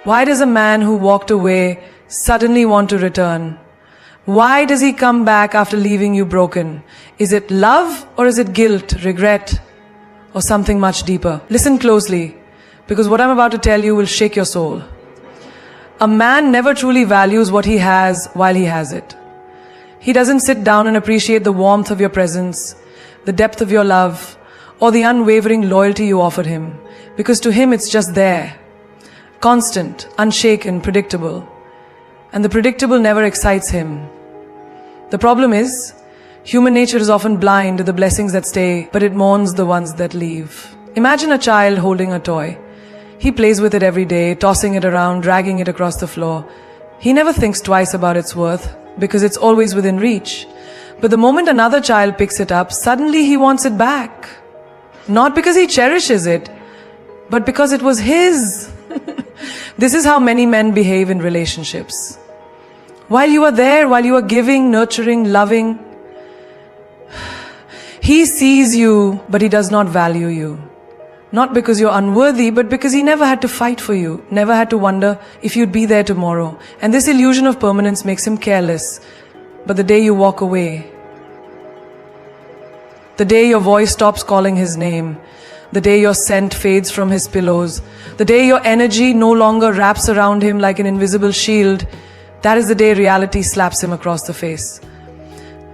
Why does a man who walked away suddenly want to return? Why does he come back after leaving you broken? Is it love or is it guilt, regret, or something much deeper? Listen closely, because what I'm about to tell you will shake your soul. A man never truly values what he has while he has it. He doesn't sit down and appreciate the warmth of your presence, the depth of your love, or the unwavering loyalty you offered him, because to him it's just there. Constant, unshaken, predictable. And the predictable never excites him. The problem is, human nature is often blind to the blessings that stay, but it mourns the ones that leave. Imagine a child holding a toy. He plays with it every day, tossing it around, dragging it across the floor. He never thinks twice about its worth, because it's always within reach. But the moment another child picks it up, suddenly he wants it back. Not because he cherishes it, but because it was his. This is how many men behave in relationships. While you are there, while you are giving, nurturing, loving, he sees you, but he does not value you. Not because you're unworthy, but because he never had to fight for you, never had to wonder if you'd be there tomorrow. And this illusion of permanence makes him careless. But the day you walk away, the day your voice stops calling his name, the day your scent fades from his pillows, the day your energy no longer wraps around him like an invisible shield, that is the day reality slaps him across the face.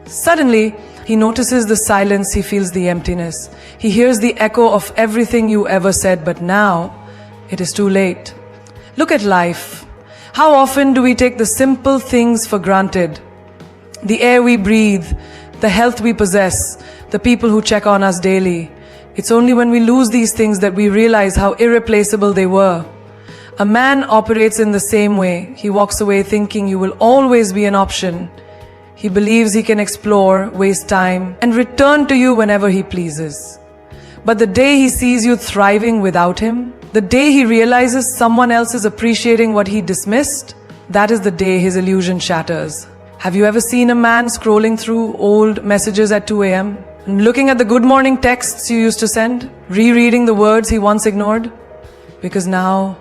Suddenly, he notices the silence, he feels the emptiness. He hears the echo of everything you ever said, but now, it is too late. Look at life. How often do we take the simple things for granted? The air we breathe, the health we possess, the people who check on us daily. It's only when we lose these things that we realize how irreplaceable they were. A man operates in the same way. He walks away thinking you will always be an option. He believes he can explore, waste time, and return to you whenever he pleases. But the day he sees you thriving without him, the day he realizes someone else is appreciating what he dismissed, that is the day his illusion shatters. Have you ever seen a man scrolling through old messages at 2 a.m.? Looking at the good morning texts you used to send? Rereading the words he once ignored? Because now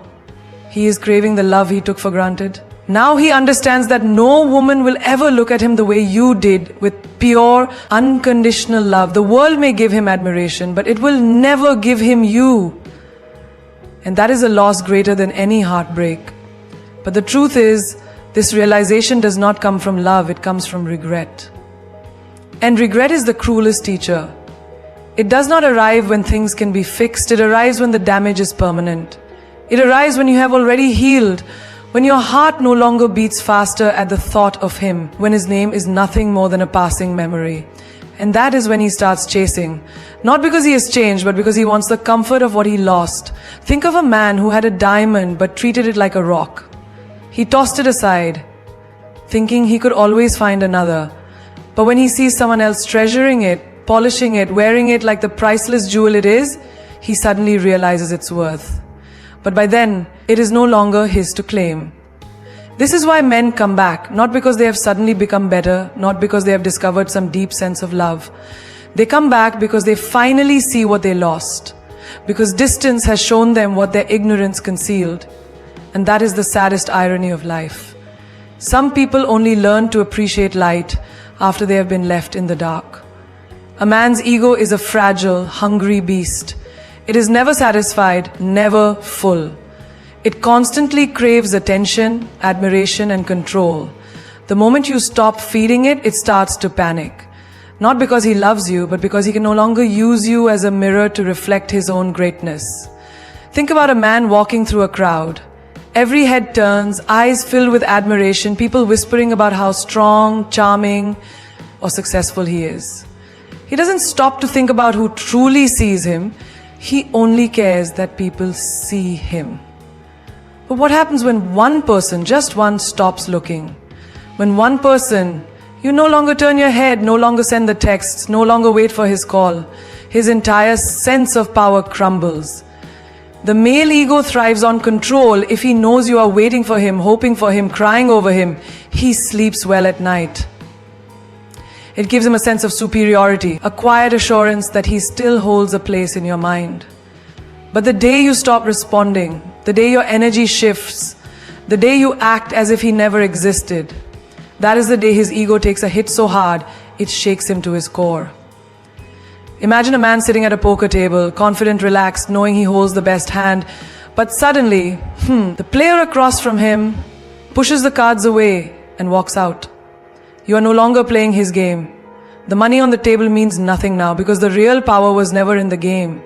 he is craving the love he took for granted. Now he understands that no woman will ever look at him the way you did, with pure, unconditional love. The world may give him admiration, but it will never give him you. And that is a loss greater than any heartbreak. But the truth is, this realization does not come from love, it comes from regret. And regret is the cruelest teacher. It does not arrive when things can be fixed, it arrives when the damage is permanent. It arrives when you have already healed, when your heart no longer beats faster at the thought of him, when his name is nothing more than a passing memory. And that is when he starts chasing. Not because he has changed, but because he wants the comfort of what he lost. Think of a man who had a diamond but treated it like a rock. He tossed it aside, thinking he could always find another. But when he sees someone else treasuring it, polishing it, wearing it like the priceless jewel it is, he suddenly realizes its worth. But by then, it is no longer his to claim. This is why men come back, not because they have suddenly become better, not because they have discovered some deep sense of love. They come back because they finally see what they lost, because distance has shown them what their ignorance concealed. And that is the saddest irony of life. Some people only learn to appreciate light after they have been left in the dark. A man's ego is a fragile, hungry beast. It is never satisfied, never full. It constantly craves attention, admiration, and control. The moment you stop feeding it, it starts to panic. Not because he loves you, but because he can no longer use you as a mirror to reflect his own greatness. Think about a man walking through a crowd. Every head turns, eyes filled with admiration, people whispering about how strong, charming, or successful he is. He doesn't stop to think about who truly sees him. He only cares that people see him. But what happens when one person, just one, stops looking? When one person, you no longer turn your head, no longer send the texts, no longer wait for his call, his entire sense of power crumbles. The male ego thrives on control. If he knows you are waiting for him, hoping for him, crying over him, he sleeps well at night. It gives him a sense of superiority, a quiet assurance that he still holds a place in your mind. But the day you stop responding, the day your energy shifts, the day you act as if he never existed, that is the day his ego takes a hit so hard, it shakes him to his core. Imagine a man sitting at a poker table, confident, relaxed, knowing he holds the best hand, but suddenly, the player across from him pushes the cards away and walks out. You are no longer playing his game. The money on the table means nothing now because the real power was never in the game.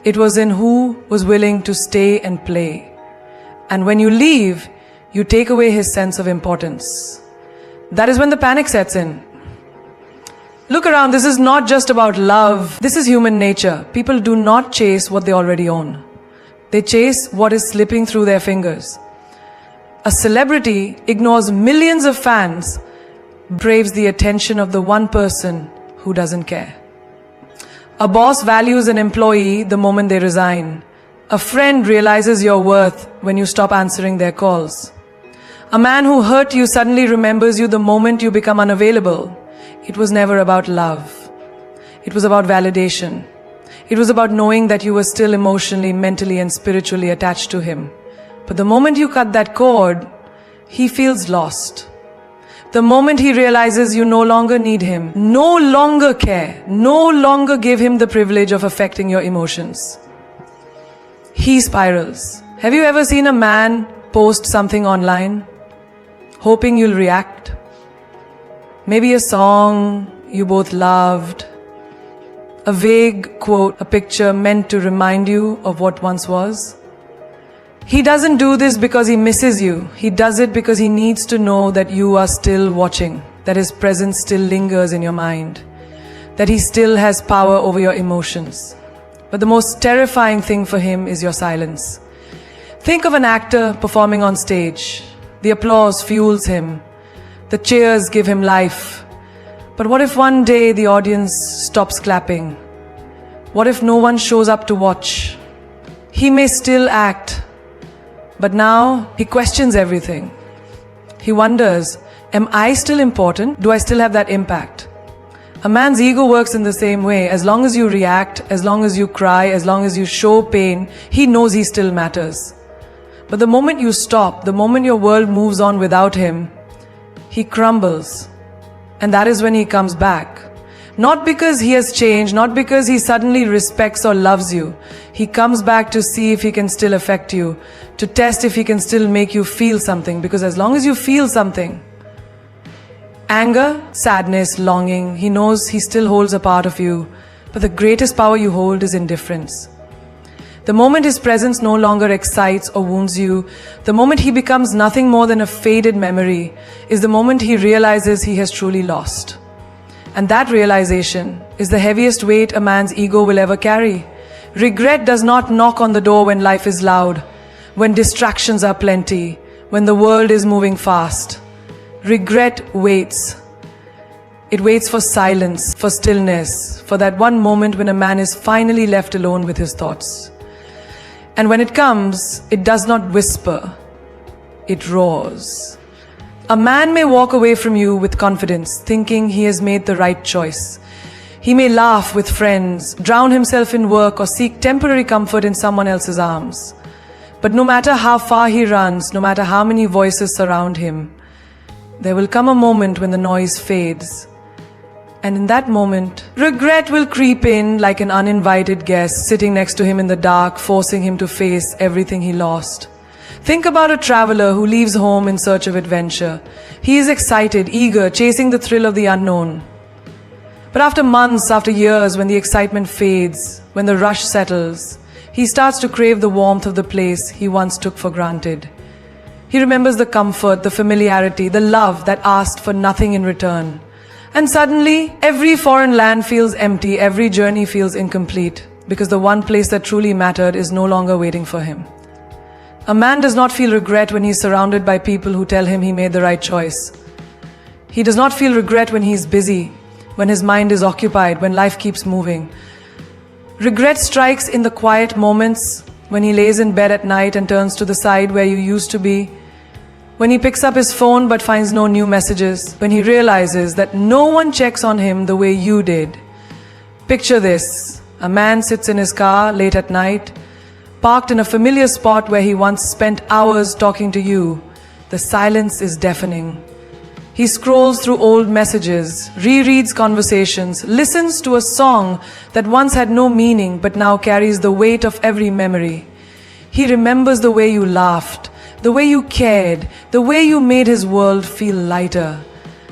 It was in who was willing to stay and play. And when you leave, you take away his sense of importance. That is when the panic sets in. Look around, this is not just about love. This is human nature. People do not chase what they already own. They chase what is slipping through their fingers. A celebrity ignores millions of fans, braves the attention of the one person who doesn't care. A boss values an employee the moment they resign. A friend realizes your worth when you stop answering their calls. A man who hurt you suddenly remembers you the moment you become unavailable. It was never about love. It was about validation. It was about knowing that you were still emotionally, mentally, and spiritually attached to him. But the moment you cut that cord, he feels lost. The moment he realizes you no longer need him, no longer care, no longer give him the privilege of affecting your emotions, he spirals. Have you ever seen a man post something online, hoping you'll react? Maybe a song you both loved, a vague quote, a picture meant to remind you of what once was. He doesn't do this because he misses you. He does it because he needs to know that you are still watching, that his presence still lingers in your mind, that he still has power over your emotions. But the most terrifying thing for him is your silence. Think of an actor performing on stage. The applause fuels him. The cheers give him life. But what if one day the audience stops clapping? What if no one shows up to watch? He may still act, but now he questions everything. He wonders, am I still important? Do I still have that impact? A man's ego works in the same way. As long as you react, as long as you cry, as long as you show pain, he knows he still matters. But the moment you stop, the moment your world moves on without him, he crumbles. And that is when he comes back. Not because he has changed, not because he suddenly respects or loves you. He comes back to see if he can still affect you, to test if he can still make you feel something. Because as long as you feel something, anger, sadness, longing, he knows he still holds a part of you. But the greatest power you hold is indifference. The moment his presence no longer excites or wounds you, the moment he becomes nothing more than a faded memory, is the moment he realizes he has truly lost. And that realization is the heaviest weight a man's ego will ever carry. Regret does not knock on the door when life is loud, when distractions are plenty, when the world is moving fast. Regret waits. It waits for silence, for stillness, for that one moment when a man is finally left alone with his thoughts. And when it comes, it does not whisper, it roars. A man may walk away from you with confidence, thinking he has made the right choice. He may laugh with friends, drown himself in work, or seek temporary comfort in someone else's arms. But no matter how far he runs, no matter how many voices surround him, there will come a moment when the noise fades. And in that moment, regret will creep in like an uninvited guest sitting next to him in the dark, forcing him to face everything he lost. Think about a traveler who leaves home in search of adventure. He is excited, eager, chasing the thrill of the unknown. But after months, after years, when the excitement fades, when the rush settles, he starts to crave the warmth of the place he once took for granted. He remembers the comfort, the familiarity, the love that asked for nothing in return. And suddenly, every foreign land feels empty, every journey feels incomplete, because the one place that truly mattered is no longer waiting for him. A man does not feel regret when he is surrounded by people who tell him he made the right choice. He does not feel regret when he is busy, when his mind is occupied, when life keeps moving. Regret strikes in the quiet moments, when he lays in bed at night and turns to the side where you used to be, when he picks up his phone but finds no new messages, when he realizes that no one checks on him the way you did. Picture this: a man sits in his car late at night, parked in a familiar spot where he once spent hours talking to you, The silence is deafening. He scrolls through old messages, rereads conversations, listens to a song that once had no meaning but now carries the weight of every memory. He remembers the way you laughed, the way you cared, the way you made his world feel lighter.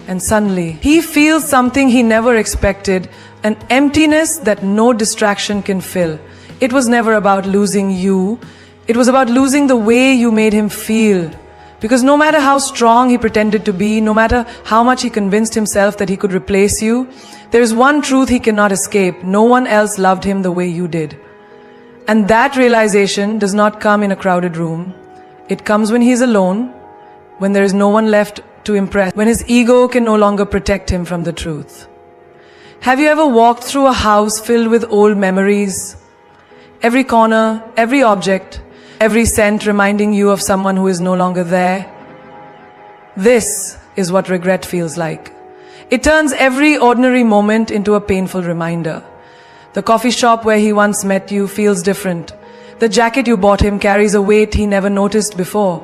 And suddenly, he feels something he never expected, an emptiness that no distraction can fill. It was never about losing you. It was about losing the way you made him feel. Because no matter how strong he pretended to be, no matter how much he convinced himself that he could replace you, there is one truth he cannot escape. No one else loved him the way you did. And that realization does not come in a crowded room. It comes when he's alone, when there is no one left to impress, when his ego can no longer protect him from the truth. Have you ever walked through a house filled with old memories? Every corner, every object, every scent reminding you of someone who is no longer there. This is what regret feels like. It turns every ordinary moment into a painful reminder. The coffee shop where he once met you feels different. The jacket you bought him carries a weight he never noticed before.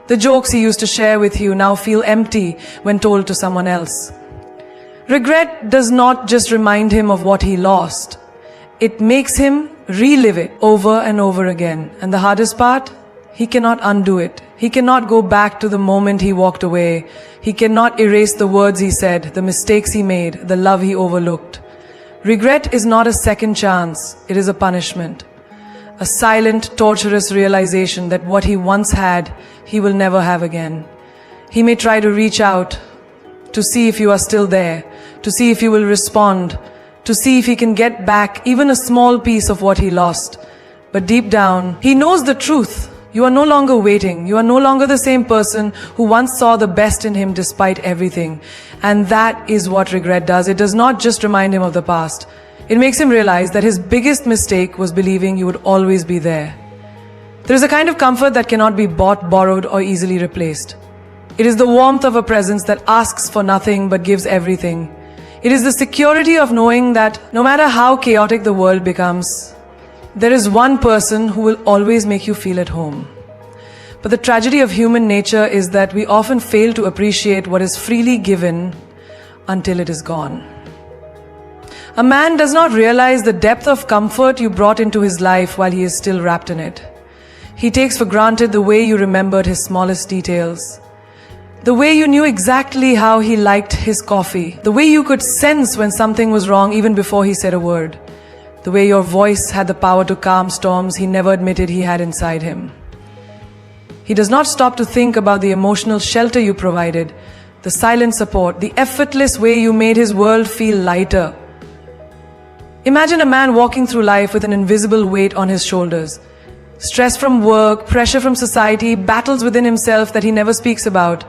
The jokes he used to share with you now feel empty when told to someone else. Regret does not just remind him of what he lost. It makes him relive it over and over again. And the hardest part? He cannot undo it. He cannot go back to the moment he walked away. He cannot erase the words he said, the mistakes he made, the love he overlooked. Regret is not a second chance. It is a punishment. A silent, torturous realization that what he once had, he will never have again. He may try to reach out to see if you are still there, to see if you will respond, to see if he can get back even a small piece of what he lost. But deep down, he knows the truth. You are no longer waiting. You are no longer the same person who once saw the best in him despite everything. And that is what regret does. It does not just remind him of the past. It makes him realize that his biggest mistake was believing you would always be there. There is a kind of comfort that cannot be bought, borrowed, or easily replaced. It is the warmth of a presence that asks for nothing but gives everything. It is the security of knowing that no matter how chaotic the world becomes, there is one person who will always make you feel at home. But the tragedy of human nature is that we often fail to appreciate what is freely given until it is gone. A man does not realize the depth of comfort you brought into his life while he is still wrapped in it. He takes for granted the way you remembered his smallest details. The way you knew exactly how he liked his coffee. The way you could sense when something was wrong even before he said a word. The way your voice had the power to calm storms he never admitted he had inside him. He does not stop to think about the emotional shelter you provided, the silent support, the effortless way you made his world feel lighter. Imagine a man walking through life with an invisible weight on his shoulders. Stress from work, pressure from society, battles within himself that he never speaks about.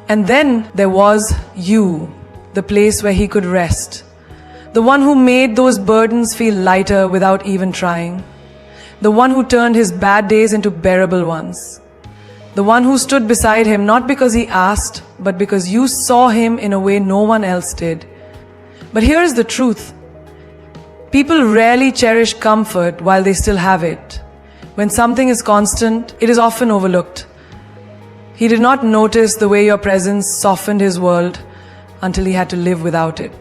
And then there was you, the place where he could rest. The one who made those burdens feel lighter without even trying. The one who turned his bad days into bearable ones. The one who stood beside him not because he asked, but because you saw him in a way no one else did. But here is the truth. People rarely cherish comfort while they still have it. When something is constant, it is often overlooked. He did not notice the way your presence softened his world until he had to live without it.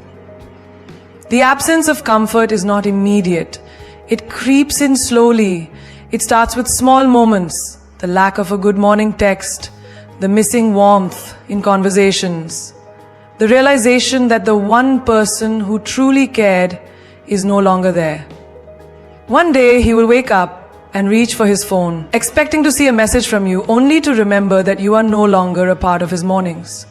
The absence of comfort is not immediate. It creeps in slowly. It starts with small moments, the lack of a good morning text, the missing warmth in conversations, the realization that the one person who truly cared is no longer there. One day he will wake up and reach for his phone, expecting to see a message from you, only to remember that you are no longer a part of his mornings.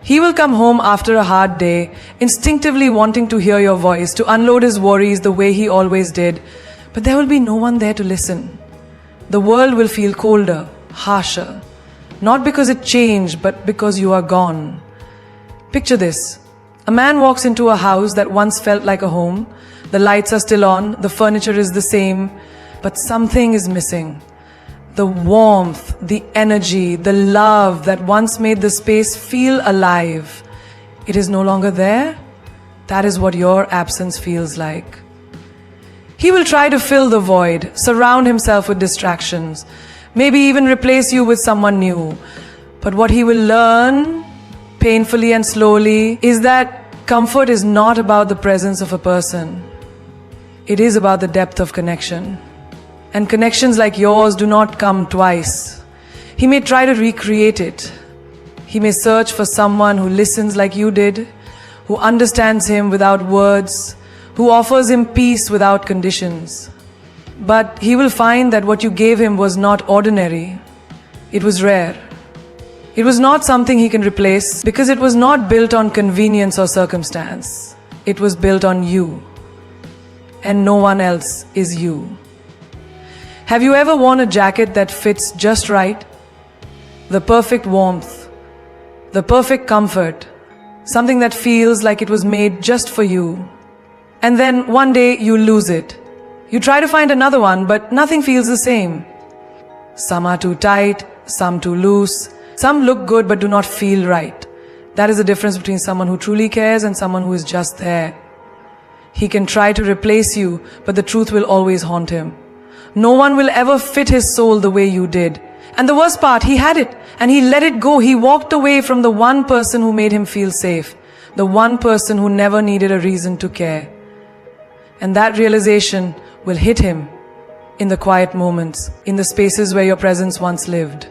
He will come home after a hard day, instinctively wanting to hear your voice, to unload his worries the way he always did, but there will be no one there to listen. The world will feel colder, harsher, not because it changed, but because you are gone. Picture this. A man walks into a house that once felt like a home. The lights are still on, the furniture is the same, but something is missing. The warmth, the energy, the love that once made the space feel alive. It is no longer there. That is what your absence feels like. He will try to fill the void, surround himself with distractions, maybe even replace you with someone new. But what he will learn, painfully and slowly, is that comfort is not about the presence of a person. It is about the depth of connection. And connections like yours do not come twice. He may try to recreate it. He may search for someone who listens like you did, who understands him without words, who offers him peace without conditions. But he will find that what you gave him was not ordinary. It was rare. It was not something he can replace because it was not built on convenience or circumstance. It was built on you. And no one else is you. Have you ever worn a jacket that fits just right? The perfect warmth, the perfect comfort, something that feels like it was made just for you. And then one day you lose it. You try to find another one, but nothing feels the same. Some are too tight, some too loose. Some look good but do not feel right. That is the difference between someone who truly cares and someone who is just there. He can try to replace you, but the truth will always haunt him. No one will ever fit his soul the way you did. And the worst part, he had it and he let it go. He walked away from the one person who made him feel safe, the one person who never needed a reason to care. And that realization will hit him in the quiet moments, in the spaces where your presence once lived.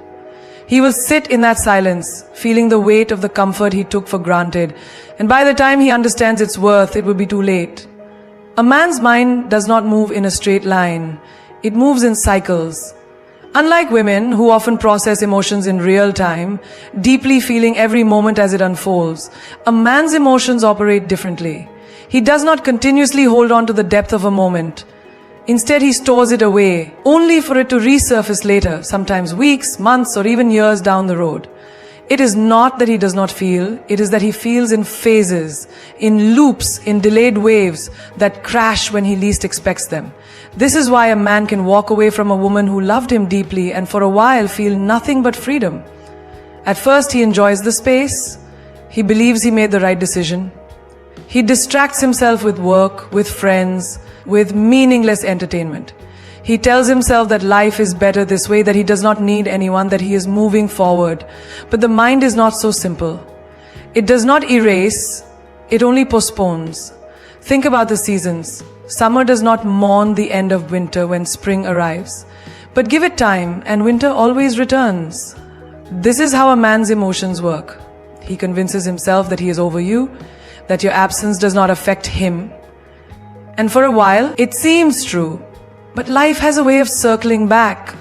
He will sit in that silence, feeling the weight of the comfort he took for granted. And by the time he understands its worth, it will be too late. A man's mind does not move in a straight line. It moves in cycles. Unlike women, who often process emotions in real time, deeply feeling every moment as it unfolds, a man's emotions operate differently. He does not continuously hold on to the depth of a moment. Instead, he stores it away, only for it to resurface later, sometimes weeks, months, or even years down the road. It is not that he does not feel, it is that he feels in phases, in loops, in delayed waves that crash when he least expects them. This is why a man can walk away from a woman who loved him deeply and for a while feel nothing but freedom. At first, he enjoys the space. He believes he made the right decision. He distracts himself with work, with friends, with meaningless entertainment. He tells himself that life is better this way, that he does not need anyone, that he is moving forward. But the mind is not so simple. It does not erase, it only postpones. Think about the seasons. Summer does not mourn the end of winter when spring arrives. But give it time and winter always returns. This is how a man's emotions work. He convinces himself that he is over you, that your absence does not affect him. And for a while, it seems true. But life has a way of circling back.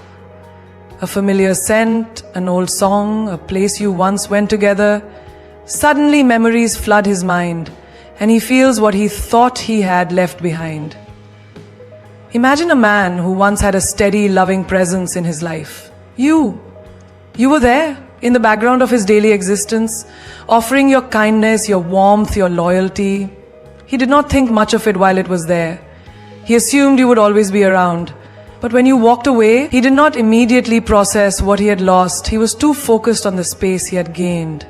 A familiar scent, an old song, a place you once went together. Suddenly memories flood his mind, and he feels what he thought he had left behind. Imagine a man who once had a steady, loving presence in his life. You were there, in the background of his daily existence, offering your kindness, your warmth, your loyalty. He did not think much of it while it was there. He assumed you would always be around. But when you walked away, he did not immediately process what he had lost. He was too focused on the space he had gained.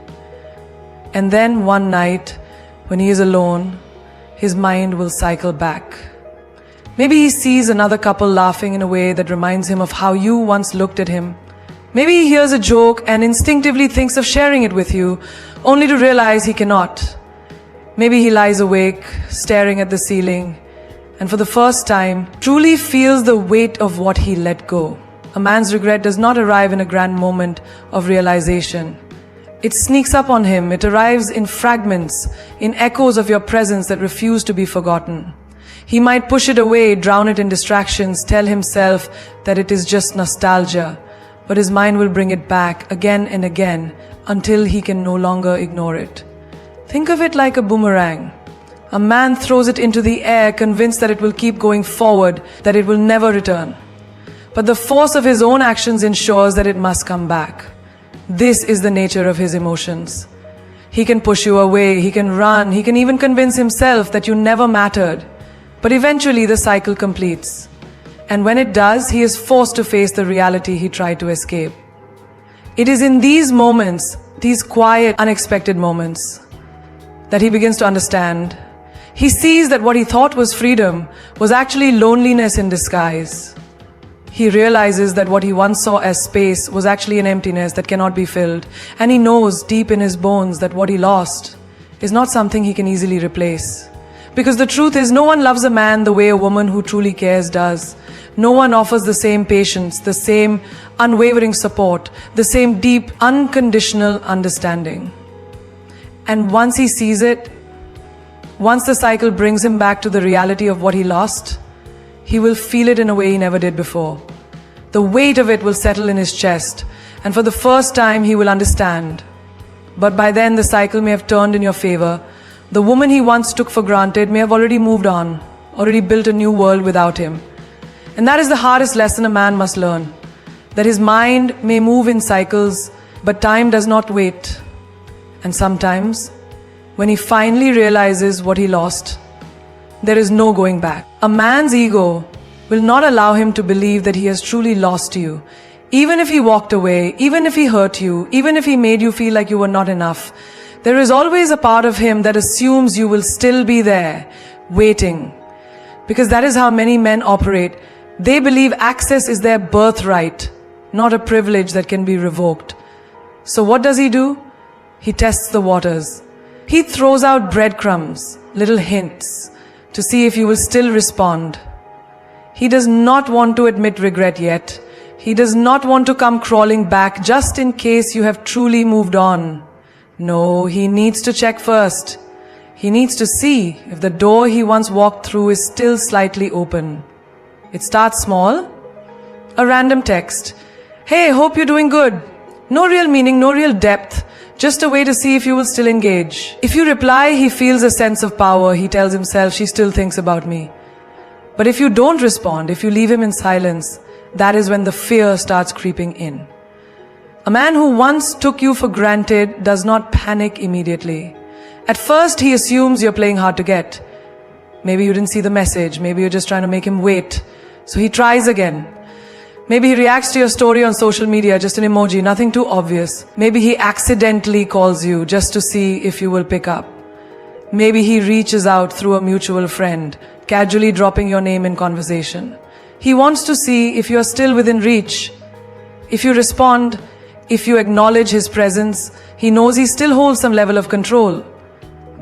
And then one night, when he is alone, his mind will cycle back. Maybe he sees another couple laughing in a way that reminds him of how you once looked at him. Maybe he hears a joke and instinctively thinks of sharing it with you, only to realize he cannot. Maybe he lies awake, staring at the ceiling, and for the first time, truly feels the weight of what he let go. A man's regret does not arrive in a grand moment of realization. It sneaks up on him. It arrives in fragments, in echoes of your presence that refuse to be forgotten. He might push it away, drown it in distractions, tell himself that it is just nostalgia, but his mind will bring it back again and again until he can no longer ignore it. Think of it like a boomerang. A man throws it into the air, convinced that it will keep going forward, that it will never return. But the force of his own actions ensures that it must come back. This is the nature of his emotions. He can push you away, he can run, he can even convince himself that you never mattered. But eventually the cycle completes. And when it does, he is forced to face the reality he tried to escape. It is in these moments, these quiet, unexpected moments, that he begins to understand. He sees that what he thought was freedom was actually loneliness in disguise. He realizes that what he once saw as space was actually an emptiness that cannot be filled. And he knows deep in his bones that what he lost is not something he can easily replace. Because the truth is, no one loves a man the way a woman who truly cares does. No one offers the same patience, the same unwavering support, the same deep, unconditional understanding. And once he sees it, once the cycle brings him back to the reality of what he lost, he will feel it in a way he never did before. The weight of it will settle in his chest, and for the first time he will understand. But by then the cycle may have turned in your favor. The woman he once took for granted may have already moved on, already built a new world without him. And that is the hardest lesson a man must learn. That his mind may move in cycles, but time does not wait. And sometimes, when he finally realizes what he lost, there is no going back. A man's ego will not allow him to believe that he has truly lost you. Even if he walked away, even if he hurt you, even if he made you feel like you were not enough, there is always a part of him that assumes you will still be there, waiting. Because that is how many men operate. They believe access is their birthright, not a privilege that can be revoked. So what does he do? He tests the waters. He throws out breadcrumbs, little hints, to see if you will still respond. He does not want to admit regret yet. He does not want to come crawling back just in case you have truly moved on. No, he needs to check first. He needs to see if the door he once walked through is still slightly open. It starts small. A random text. Hey, hope you're doing good. No real meaning, no real depth. Just a way to see if you will still engage. If you reply, he feels a sense of power. He tells himself, she still thinks about me. But if you don't respond, if you leave him in silence, that is when the fear starts creeping in. A man who once took you for granted does not panic immediately. At first, he assumes you're playing hard to get. Maybe you didn't see the message. Maybe you're just trying to make him wait. So he tries again. Maybe he reacts to your story on social media, just an emoji, nothing too obvious. Maybe he accidentally calls you just to see if you will pick up. Maybe he reaches out through a mutual friend, casually dropping your name in conversation. He wants to see if you're still within reach. If you respond, if you acknowledge his presence, he knows he still holds some level of control.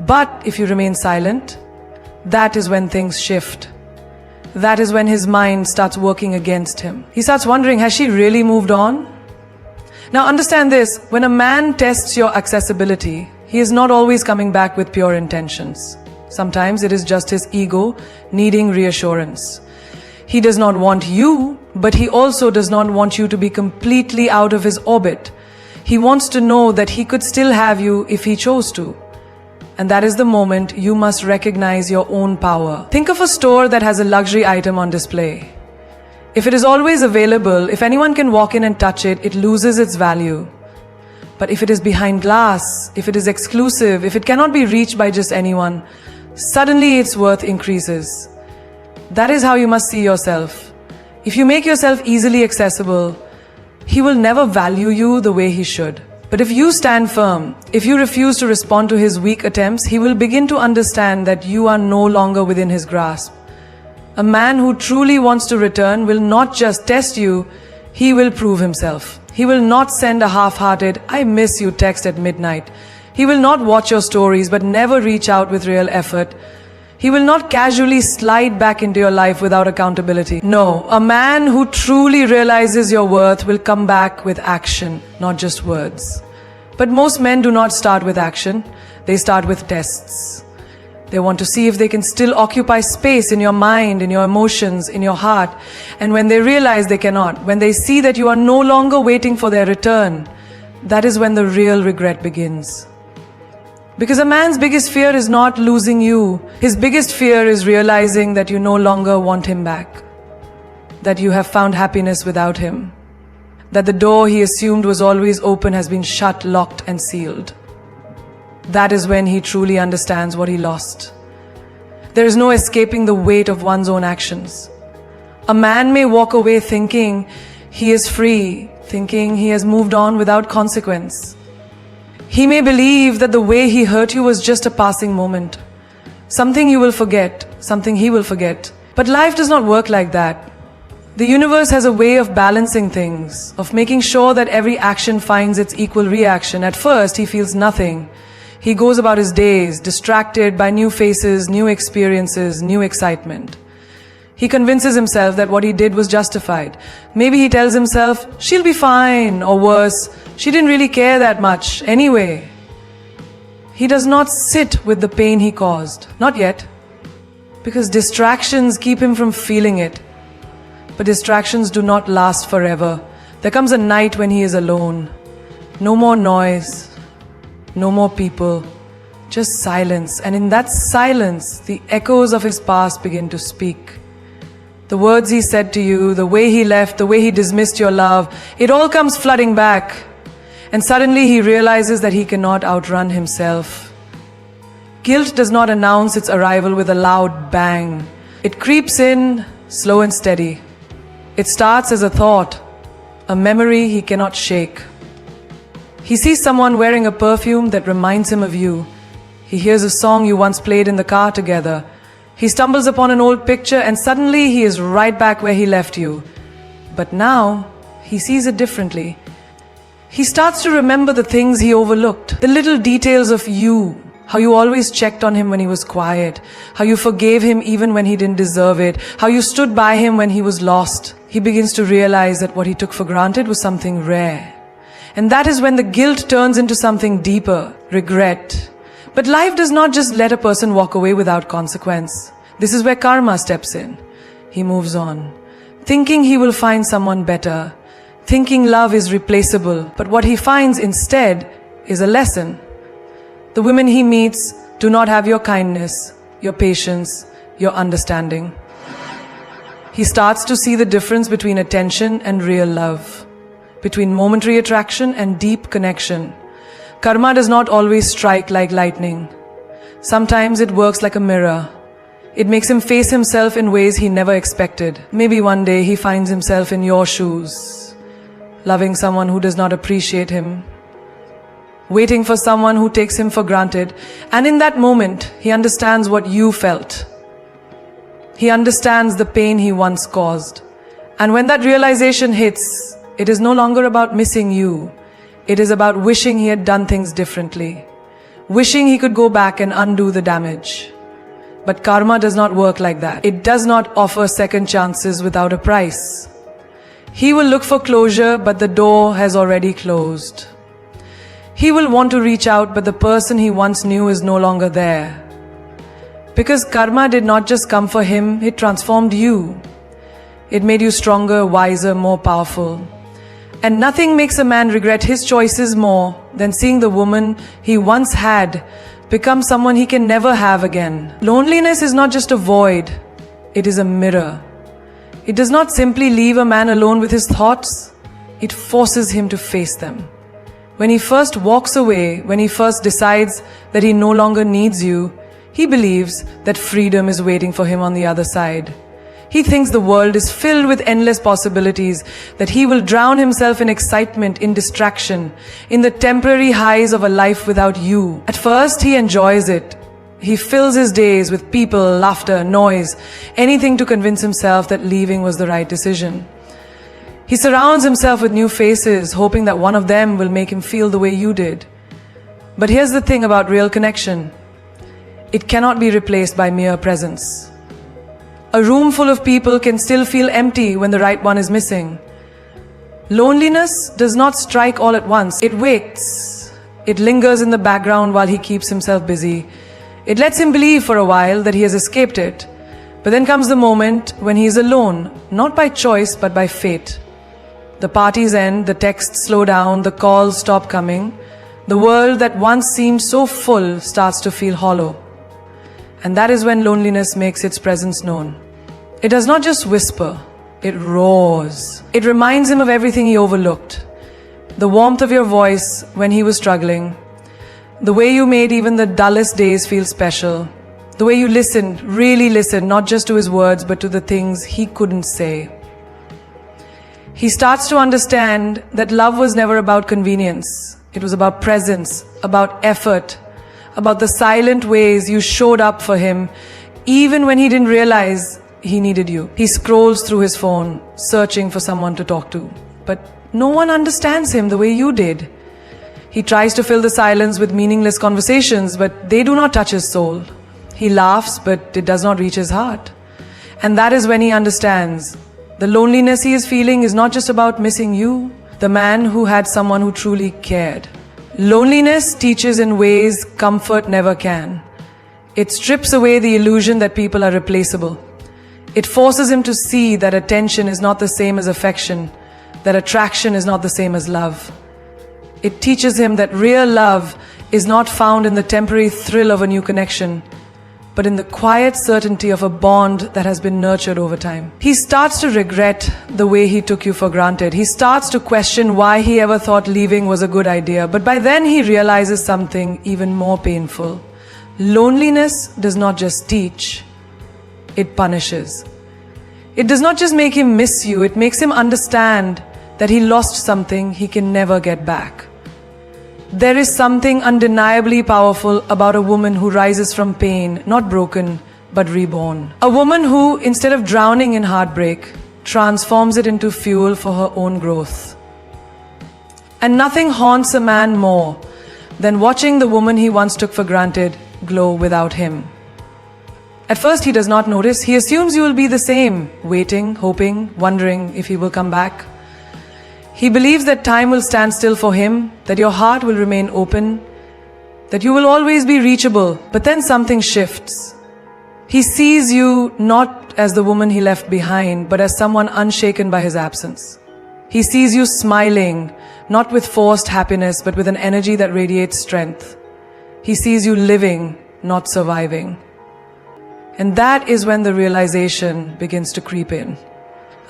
But if you remain silent, that is when things shift. That is when his mind starts working against him. He starts wondering, has she really moved on? Now understand this, when a man tests your accessibility, he is not always coming back with pure intentions. Sometimes it is just his ego needing reassurance. He does not want you, but he also does not want you to be completely out of his orbit. He wants to know that he could still have you if he chose to. And that is the moment you must recognize your own power. Think of a store that has a luxury item on display. If it is always available, if anyone can walk in and touch it, it loses its value. But if it is behind glass, if it is exclusive, if it cannot be reached by just anyone, suddenly its worth increases. That is how you must see yourself. If you make yourself easily accessible, he will never value you the way he should. But if you stand firm, if you refuse to respond to his weak attempts, he will begin to understand that you are no longer within his grasp. A man who truly wants to return will not just test you, he will prove himself. He will not send a half-hearted, "I miss you" text at midnight. He will not watch your stories but never reach out with real effort. He will not casually slide back into your life without accountability. No, a man who truly realizes your worth will come back with action, not just words. But most men do not start with action. They start with tests. They want to see if they can still occupy space in your mind, in your emotions, in your heart. And when they realize they cannot, when they see that you are no longer waiting for their return, that is when the real regret begins. Because a man's biggest fear is not losing you. His biggest fear is realizing that you no longer want him back. That you have found happiness without him. That the door he assumed was always open has been shut, locked, and sealed. That is when he truly understands what he lost. There is no escaping the weight of one's own actions. A man may walk away thinking he is free, thinking he has moved on without consequence. He may believe that the way he hurt you was just a passing moment. Something you will forget, something he will forget. But life does not work like that. The universe has a way of balancing things, of making sure that every action finds its equal reaction. At first, he feels nothing. He goes about his days, distracted by new faces, new experiences, new excitement. He convinces himself that what he did was justified. Maybe he tells himself, she'll be fine, or worse, she didn't really care that much anyway. He does not sit with the pain he caused, not yet, because distractions keep him from feeling it. But distractions do not last forever. There comes a night when he is alone. No more noise, no more people, just silence. And in that silence, the echoes of his past begin to speak. The words he said to you, the way he left, the way he dismissed your love, it all comes flooding back. And suddenly he realizes that he cannot outrun himself. Guilt does not announce its arrival with a loud bang. It creeps in, slow and steady. It starts as a thought, a memory he cannot shake. He sees someone wearing a perfume that reminds him of you. He hears a song you once played in the car together. He stumbles upon an old picture and suddenly he is right back where he left you. But now, he sees it differently. He starts to remember the things he overlooked, the little details of you, how you always checked on him when he was quiet, how you forgave him even when he didn't deserve it, how you stood by him when he was lost. He begins to realize that what he took for granted was something rare. And that is when the guilt turns into something deeper, regret. But life does not just let a person walk away without consequence. This is where karma steps in. He moves on, thinking he will find someone better, thinking love is replaceable. But what he finds instead is a lesson. The women he meets do not have your kindness, your patience, your understanding. He starts to see the difference between attention and real love, between momentary attraction and deep connection. Karma does not always strike like lightning. Sometimes it works like a mirror. It makes him face himself in ways he never expected. Maybe one day he finds himself in your shoes, loving someone who does not appreciate him, waiting for someone who takes him for granted. And in that moment, he understands what you felt. He understands the pain he once caused. And when that realization hits, it is no longer about missing you. It is about wishing he had done things differently, wishing he could go back and undo the damage. But karma does not work like that. It does not offer second chances without a price. He will look for closure, but the door has already closed. He will want to reach out, but the person he once knew is no longer there. Because karma did not just come for him, it transformed you. It made you stronger, wiser, more powerful. And nothing makes a man regret his choices more than seeing the woman he once had become someone he can never have again. Loneliness is not just a void, it is a mirror. It does not simply leave a man alone with his thoughts, it forces him to face them. When he first walks away, when he first decides that he no longer needs you, he believes that freedom is waiting for him on the other side. He thinks the world is filled with endless possibilities, that he will drown himself in excitement, in distraction, in the temporary highs of a life without you. At first, he enjoys it. He fills his days with people, laughter, noise, anything to convince himself that leaving was the right decision. He surrounds himself with new faces, hoping that one of them will make him feel the way you did. But here's the thing about real connection. It cannot be replaced by mere presence. A room full of people can still feel empty when the right one is missing. Loneliness does not strike all at once. It waits. It lingers in the background while he keeps himself busy. It lets him believe for a while that he has escaped it. But then comes the moment when he is alone, not by choice but by fate. The parties end, the texts slow down, the calls stop coming. The world that once seemed so full starts to feel hollow. And that is when loneliness makes its presence known. It does not just whisper, it roars. It reminds him of everything he overlooked. The warmth of your voice when he was struggling. The way you made even the dullest days feel special. The way you listened, really listened, not just to his words, but to the things he couldn't say. He starts to understand that love was never about convenience. It was about presence, about effort, about the silent ways you showed up for him, even when he didn't realize he needed you. He scrolls through his phone, searching for someone to talk to. But no one understands him the way you did. He tries to fill the silence with meaningless conversations, but they do not touch his soul. He laughs, but it does not reach his heart. And that is when he understands. The loneliness he is feeling is not just about missing you, the man who had someone who truly cared. Loneliness teaches in ways comfort never can. It strips away the illusion that people are replaceable. It forces him to see that attention is not the same as affection, that attraction is not the same as love. It teaches him that real love is not found in the temporary thrill of a new connection, but in the quiet certainty of a bond that has been nurtured over time. He starts to regret the way he took you for granted. He starts to question why he ever thought leaving was a good idea. But by then he realizes something even more painful. Loneliness does not just teach, it punishes. It does not just make him miss you, it makes him understand that he lost something he can never get back. There is something undeniably powerful about a woman who rises from pain, not broken, but reborn. A woman who, instead of drowning in heartbreak, transforms it into fuel for her own growth. And nothing haunts a man more than watching the woman he once took for granted glow without him. At first he does not notice. He assumes you will be the same, waiting, hoping, wondering if he will come back. He believes that time will stand still for him, that your heart will remain open, that you will always be reachable. But then something shifts. He sees you not as the woman he left behind, but as someone unshaken by his absence. He sees you smiling, not with forced happiness, but with an energy that radiates strength. He sees you living, not surviving. And that is when the realization begins to creep in.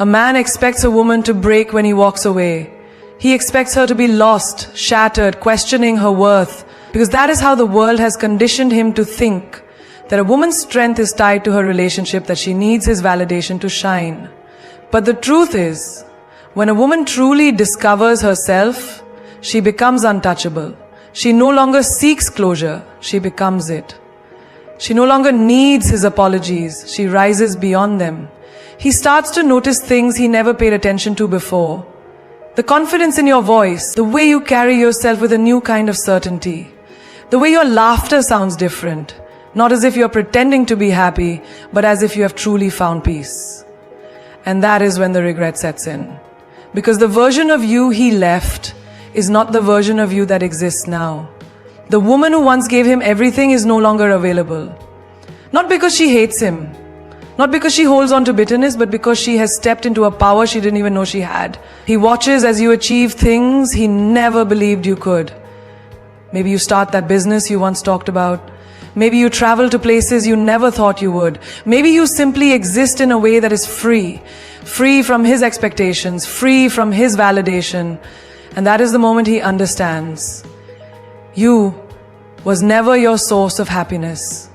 A man expects a woman to break when he walks away. He expects her to be lost, shattered, questioning her worth, because that is how the world has conditioned him to think, that a woman's strength is tied to her relationship, that she needs his validation to shine. But the truth is, when a woman truly discovers herself, she becomes untouchable. She no longer seeks closure, she becomes it. She no longer needs his apologies, she rises beyond them. He starts to notice things he never paid attention to before. The confidence in your voice, the way you carry yourself with a new kind of certainty, the way your laughter sounds different, not as if you're pretending to be happy, but as if you have truly found peace. And that is when the regret sets in. Because the version of you he left is not the version of you that exists now. The woman who once gave him everything is no longer available. Not because she hates him, not because she holds on to bitterness, but because she has stepped into a power she didn't even know she had. He watches as you achieve things he never believed you could. Maybe you start that business you once talked about. Maybe you travel to places you never thought you would. Maybe you simply exist in a way that is free. Free from his expectations, free from his validation. And that is the moment he understands. You was never your source of happiness.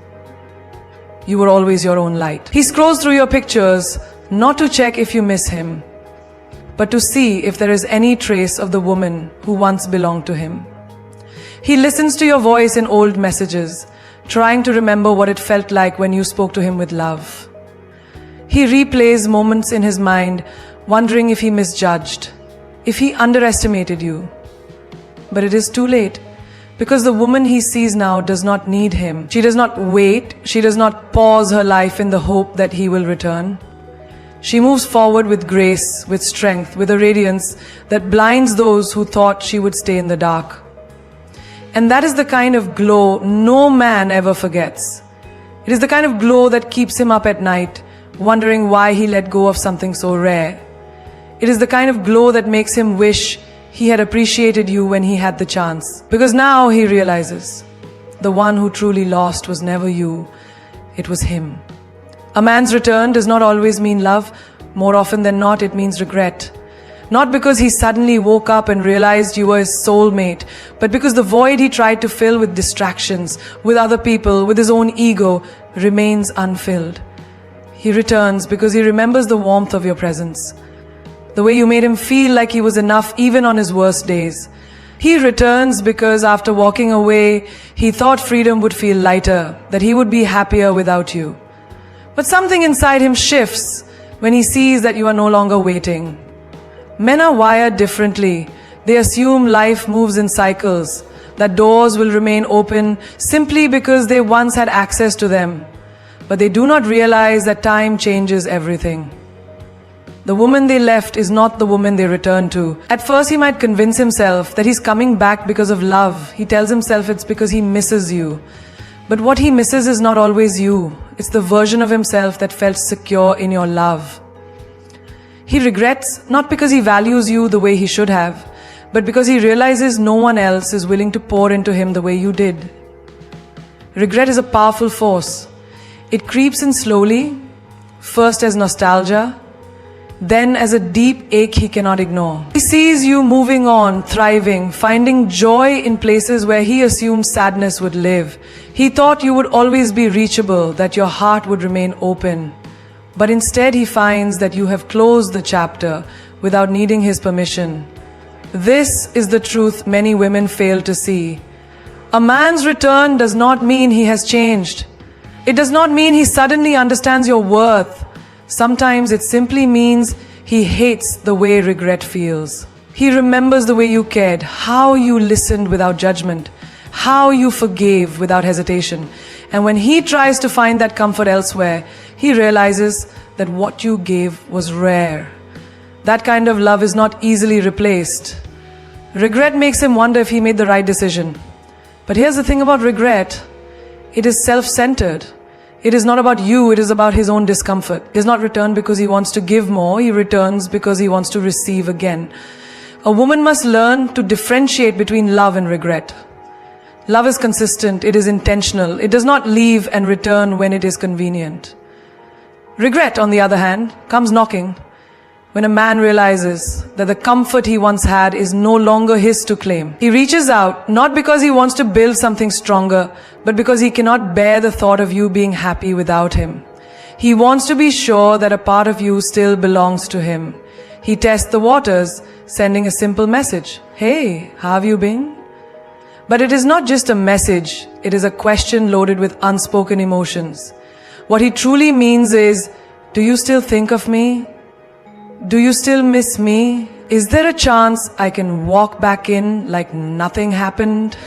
You were always your own light. He scrolls through your pictures, not to check if you miss him, but to see if there is any trace of the woman who once belonged to him. He listens to your voice in old messages, trying to remember what it felt like when you spoke to him with love. He replays moments in his mind, wondering if he misjudged, if he underestimated you. But it is too late. Because the woman he sees now does not need him. She does not wait. She does not pause her life in the hope that he will return. She moves forward with grace, with strength, with a radiance that blinds those who thought she would stay in the dark. And that is the kind of glow no man ever forgets. It is the kind of glow that keeps him up at night, wondering why he let go of something so rare. It is the kind of glow that makes him wish he had appreciated you when he had the chance. Because now he realizes, the one who truly lost was never you, it was him. A man's return does not always mean love. More often than not, it means regret. Not because he suddenly woke up and realized you were his soulmate, but because the void he tried to fill with distractions, with other people, with his own ego, remains unfilled. He returns because he remembers the warmth of your presence. The way you made him feel like he was enough even on his worst days. He returns because after walking away, he thought freedom would feel lighter, that he would be happier without you. But something inside him shifts when he sees that you are no longer waiting. Men are wired differently. They assume life moves in cycles, that doors will remain open simply because they once had access to them. But they do not realize that time changes everything. The woman they left is not the woman they return to. At first he might convince himself that he's coming back because of love. He tells himself it's because he misses you. But what he misses is not always you. It's the version of himself that felt secure in your love. He regrets not because he values you the way he should have, but because he realizes no one else is willing to pour into him the way you did. Regret is a powerful force. It creeps in slowly, first as nostalgia, then as a deep ache he cannot ignore. He sees you moving on, thriving, finding joy in places where he assumed sadness would live. He thought you would always be reachable, that your heart would remain open. But instead he finds that you have closed the chapter without needing his permission. This is the truth many women fail to see. A man's return does not mean he has changed. It does not mean he suddenly understands your worth. Sometimes it simply means he hates the way regret feels. He remembers the way you cared, how you listened without judgment, how you forgave without hesitation. And when he tries to find that comfort elsewhere, he realizes that what you gave was rare. That kind of love is not easily replaced. Regret makes him wonder if he made the right decision. But here's the thing about regret. It is self-centered. It is not about you, it is about his own discomfort. He does not return because he wants to give more, he returns because he wants to receive again. A woman must learn to differentiate between love and regret. Love is consistent, it is intentional, it does not leave and return when it is convenient. Regret, on the other hand, comes knocking when a man realizes that the comfort he once had is no longer his to claim. He reaches out, not because he wants to build something stronger, but because he cannot bear the thought of you being happy without him. He wants to be sure that a part of you still belongs to him. He tests the waters, sending a simple message. Hey, how have you been? But it is not just a message, it is a question loaded with unspoken emotions. What he truly means is, do you still think of me? Do you still miss me? Is there a chance I can walk back in like nothing happened?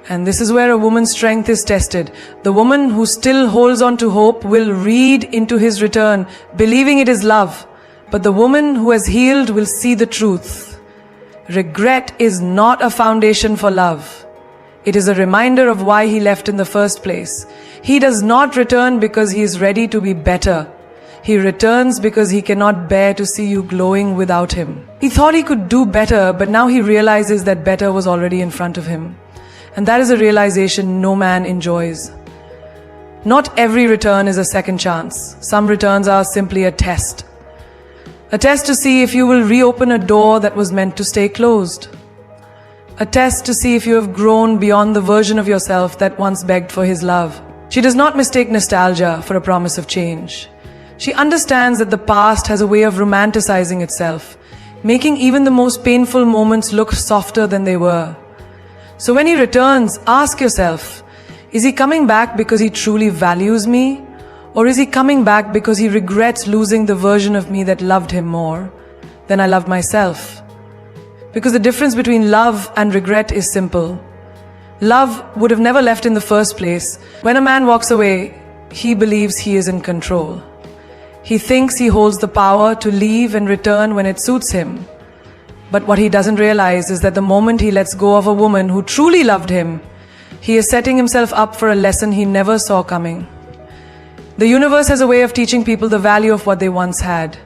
And this is where a woman's strength is tested. The woman who still holds on to hope will read into his return, believing it is love. But the woman who has healed will see the truth. Regret is not a foundation for love. It is a reminder of why he left in the first place. He does not return because he is ready to be better. He returns because he cannot bear to see you glowing without him. He thought he could do better, but now he realizes that better was already in front of him. And that is a realization no man enjoys. Not every return is a second chance. Some returns are simply a test. A test to see if you will reopen a door that was meant to stay closed. A test to see if you have grown beyond the version of yourself that once begged for his love. She does not mistake nostalgia for a promise of change. She understands that the past has a way of romanticizing itself, making even the most painful moments look softer than they were. So when he returns, ask yourself, is he coming back because he truly values me? Or is he coming back because he regrets losing the version of me that loved him more than I loved myself? Because the difference between love and regret is simple. Love would have never left in the first place. When a man walks away, he believes he is in control. He thinks he holds the power to leave and return when it suits him. But what he doesn't realize is that the moment he lets go of a woman who truly loved him, he is setting himself up for a lesson he never saw coming. The universe has a way of teaching people the value of what they once had.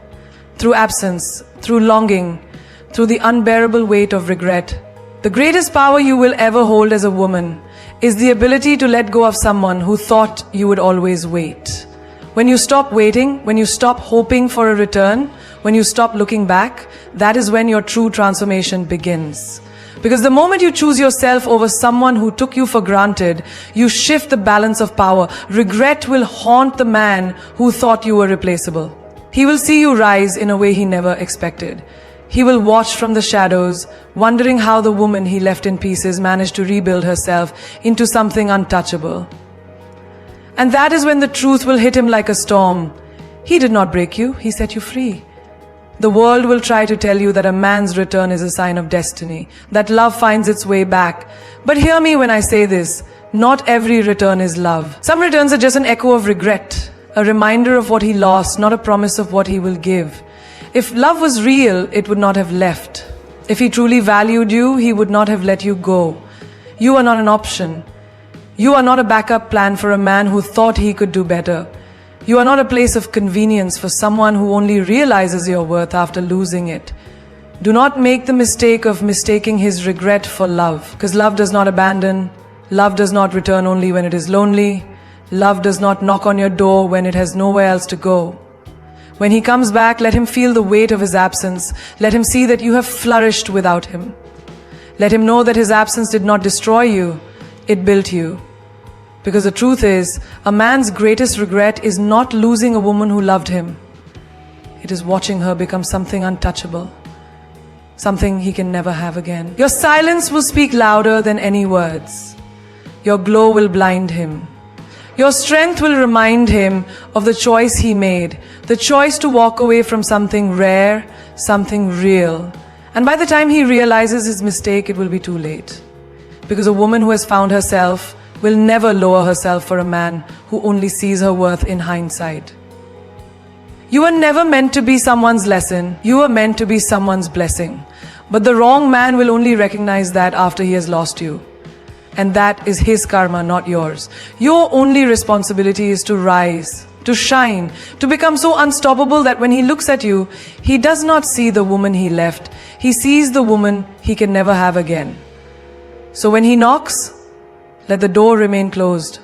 Through absence, through longing, through the unbearable weight of regret. The greatest power you will ever hold as a woman is the ability to let go of someone who thought you would always wait. When you stop waiting, when you stop hoping for a return, when you stop looking back, that is when your true transformation begins. Because the moment you choose yourself over someone who took you for granted, you shift the balance of power. Regret will haunt the man who thought you were replaceable. He will see you rise in a way he never expected. He will watch from the shadows, wondering how the woman he left in pieces managed to rebuild herself into something untouchable. And that is when the truth will hit him like a storm. He did not break you, he set you free. The world will try to tell you that a man's return is a sign of destiny, that love finds its way back. But hear me when I say this, not every return is love. Some returns are just an echo of regret, a reminder of what he lost, not a promise of what he will give. If love was real, it would not have left. If he truly valued you, he would not have let you go. You are not an option. You are not a backup plan for a man who thought he could do better. You are not a place of convenience for someone who only realizes your worth after losing it. Do not make the mistake of mistaking his regret for love, because love does not abandon. Love does not return only when it is lonely. Love does not knock on your door when it has nowhere else to go. When he comes back, let him feel the weight of his absence. Let him see that you have flourished without him. Let him know that his absence did not destroy you, it built you. Because the truth is, a man's greatest regret is not losing a woman who loved him. It is watching her become something untouchable, something he can never have again. Your silence will speak louder than any words. Your glow will blind him. Your strength will remind him of the choice he made, the choice to walk away from something rare, something real. And by the time he realizes his mistake, it will be too late. Because a woman who has found herself will never lower herself for a man who only sees her worth in hindsight. You were never meant to be someone's lesson. You were meant to be someone's blessing. But the wrong man will only recognize that after he has lost you. And that is his karma, not yours. Your only responsibility is to rise, to shine, to become so unstoppable that when he looks at you, he does not see the woman he left. He sees the woman he can never have again. So when he knocks, let the door remain closed.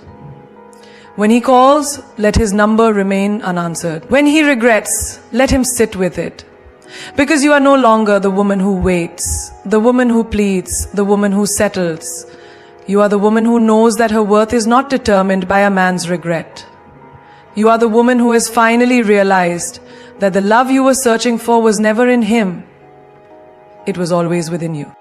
When he calls, let his number remain unanswered. When he regrets, let him sit with it. Because you are no longer the woman who waits, the woman who pleads, the woman who settles. You are the woman who knows that her worth is not determined by a man's regret. You are the woman who has finally realized that the love you were searching for was never in him. It was always within you.